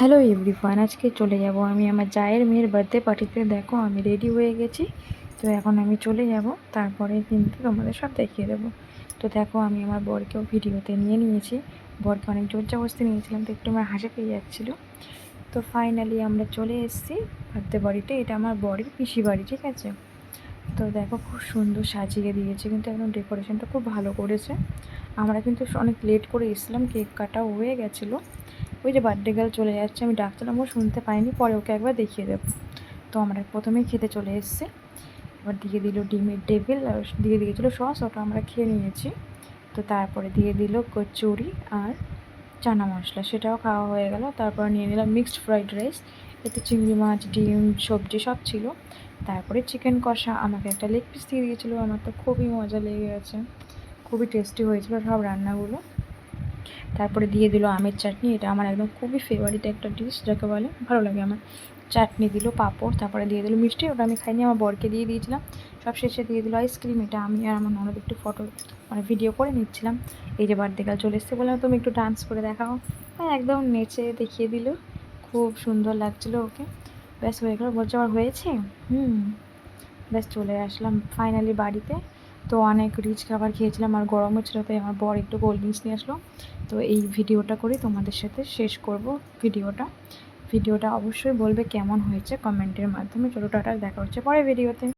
Hello everyone, আজকে চলে যাব আমি আমার জায়ের মেয়ের বার্থডে পার্টিতে। দেখো আমি রেডি হয়ে গেছি। তো এখন আমি চলে যাব, তারপরে কিন্তু তোমাদের সব দেখিয়ে দেবো। তো দেখো আমি আমার বরকেও ভিডিওতে নিয়ে নিয়েছি। বরকে অনেক জোর জবরদস্তি নিয়েছিলাম, তো একটু আমার হাসি পেয়ে যাচ্ছিলো। তো ফাইনালি আমরা চলে এসেছি বার্থডে বাড়িতে। এটা আমার বরের পিসি বাড়ি, ঠিক আছে। তো দেখো খুব সুন্দর সাজিয়ে দিয়েছে, কিন্তু একদম ডেকোরেশনটা খুব ভালো করেছে। আমরা কিন্তু অনেক লেট করে এসেছিলাম, কেক কাটা হয়ে গেছিলো। ওই যে বার্থডে গার্ল চলে যাচ্ছে, আমি ডাকছিলাম, ও শুনতে পাইনি, পরে ওকে একবার দেখিয়ে দেবো। তো আমরা প্রথমেই খেতে চলে এসেছি। এবার দিয়ে দিল ডিমের টেবিল, আর দিয়ে দিয়েছিলো সস, ওটা আমরা খেয়ে নিয়েছি। তো তারপরে দিয়ে দিল কচুরি আর চানা মশলা, সেটাও খাওয়া হয়ে গেল। তারপর নিয়ে নিলাম মিক্সড ফ্রাইড রাইস, এতে চিংড়ি মাছ, ডিম, সবজি সব ছিল। তারপরে চিকেন কষা, আমাকে একটা লেগ পিস দিয়ে দিয়েছিলো, আমার তো খুবই মজা লেগে গেছে, খুবই টেস্টি হয়েছিল সব রান্নাগুলো। তারপরে দিয়ে দিল আমের চাটনি, এটা আমার একদম খুবই ফেভারিট একটা ডিশ, যাকে বলে ভালো লাগে আমার। চাটনি দিল, পাঁপড়, তারপরে দিয়ে দিল মিষ্টি, ওটা আমি খাইনি, আমার বরকে দিয়ে দিয়েছিলাম। সব শেষে দিয়ে দিল আইসক্রিম, এটা আমি আর আমার ননদ একটু ফটো ভিডিও করে নিচ্ছিলাম। এই যে বার্থডে গার্ল চলে এসছে, বললাম তুমি একটু ডান্স করে দেখাও। হ্যাঁ, একদম নেচে দেখিয়ে দিল, খুব সুন্দর লাগছিলো ওকে। ব্যাস হয়ে গেলো, বলছে আমার হয়েছে। ব্যাস চলে আসলাম ফাইনালি বাড়িতে। তো অনেক রিচ খাবার খেয়েছিলাম আর গরমও ছিল, তাই আমার বর একটু কোল্ড ড্রিঙ্কস নিয়ে আসলো। তো এই ভিডিওটা করে তোমাদের সাথে শেষ করব ভিডিওটা অবশ্যই বলবে কেমন হয়েছে কমেন্টের মাধ্যমে। চলো টাটা, দেখা হচ্ছে পরের ভিডিওতে।